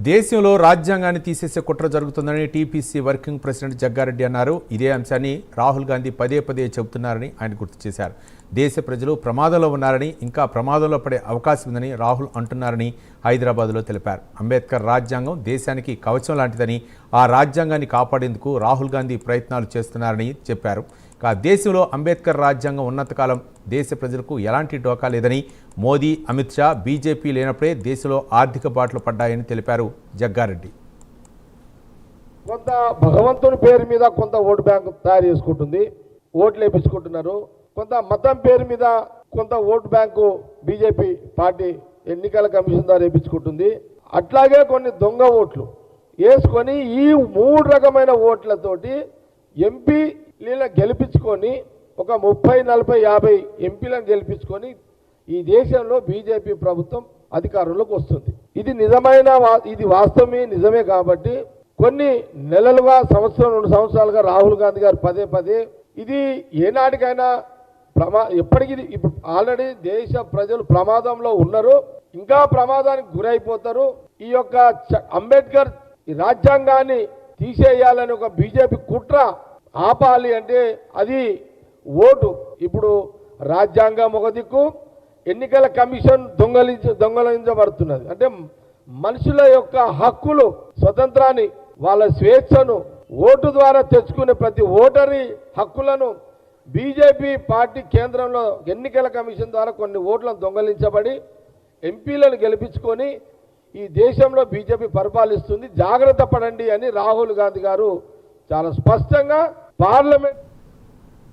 దేశంలో రాజ్యాంగాన్ని తీసేసే కుట్ర జరుగుతుందని టీపీసీ వర్కింగ్ ప్రెసిడెంట్ జగ్గారెడ్డి అన్నారు. ఇదే అంశాన్ని రాహుల్ గాంధీ పదే పదే చెబుతున్నారని ఆయన గుర్తు చేశారు. దేశ ప్రజలు ప్రమాదంలో ఉన్నారని, ఇంకా ప్రమాదంలో పడే అవకాశం ఉందని రాహుల్ అంటున్నారని హైదరాబాద్లో తెలిపారు. అంబేద్కర్ రాజ్యాంగం దేశానికి కవచం లాంటిదని, ఆ రాజ్యాంగాన్ని కాపాడేందుకు రాహుల్ గాంధీ ప్రయత్నాలు చేస్తున్నారని చెప్పారు. దేశంలో అంబేద్కర్ రాజ్యాంగం ఉన్నంతకాలం దేశ ప్రజలకు ఎలాంటి డోకా లేదని, మోదీ, అమిత్ షా, బీజేపీ లేనప్పుడే దేశంలో ఆర్థిక బాటలు పడ్డాయని తెలిపారు జగ్గారెడ్డి. కొంత భగవంతుని పేరు మీద కొంత ఓటు బ్యాంకు తయారు చేసుకుంటుంది, ఓట్లు వేపించుకుంటున్నారు. కొంత మతం పేరు మీద కొంత ఓటు బ్యాంకు బీజేపీ పార్టీ ఎన్నికల కమిషన్ ద్వారా వేపించుకుంటుంది. అట్లాగే కొన్ని దొంగ ఓట్లు వేసుకొని ఈ మూడు రకమైన ఓట్లతోటి ఎంపీ గెలిపించుకొని ఒక 30, 40, 50 ఎంపీలను గెలిపించుకొని ఈ దేశంలో బీజేపీ ప్రభుత్వం అధికారంలోకి వస్తుంది. ఇది వాస్తవమే, నిజమే. కాబట్టి కొన్ని నెలలుగా, సంవత్సరం 2 సంవత్సరాలుగా రాహుల్ గాంధీ గారు పదే పదే ఇది ఏనాటికైనా ఎప్పటికీ ఇప్పుడు ఆల్రెడీ దేశ ప్రజలు ప్రమాదంలో ఉన్నారు, ఇంకా ప్రమాదానికి గురైపోతారు. ఈ యొక్క అంబేద్కర్ ఈ రాజ్యాంగాన్ని తీసేయాలని ఒక బీజేపీ కుట్ర ఆపాలి అంటే అది ఓటు. ఇప్పుడు రాజ్యాంగం ఒక దిక్కు, ఎన్నికల కమిషన్ దొంగలించబడుతున్నది. అంటే మనుషుల యొక్క హక్కులు, స్వతంత్రాన్ని, వాళ్ళ స్వేచ్ఛను ఓటు ద్వారా తెచ్చుకునే ప్రతి ఓటరి హక్కులను బీజేపీ పార్టీ కేంద్రంలో ఎన్నికల కమిషన్ ద్వారా కొన్ని ఓట్లను దొంగలించబడి ఎంపీలను గెలిపించుకొని ఈ దేశంలో బీజేపీ పరిపాలిస్తుంది. జాగ్రత్త పడండి అని రాహుల్ గాంధీ గారు చాలా స్పష్టంగా పార్లమెంట్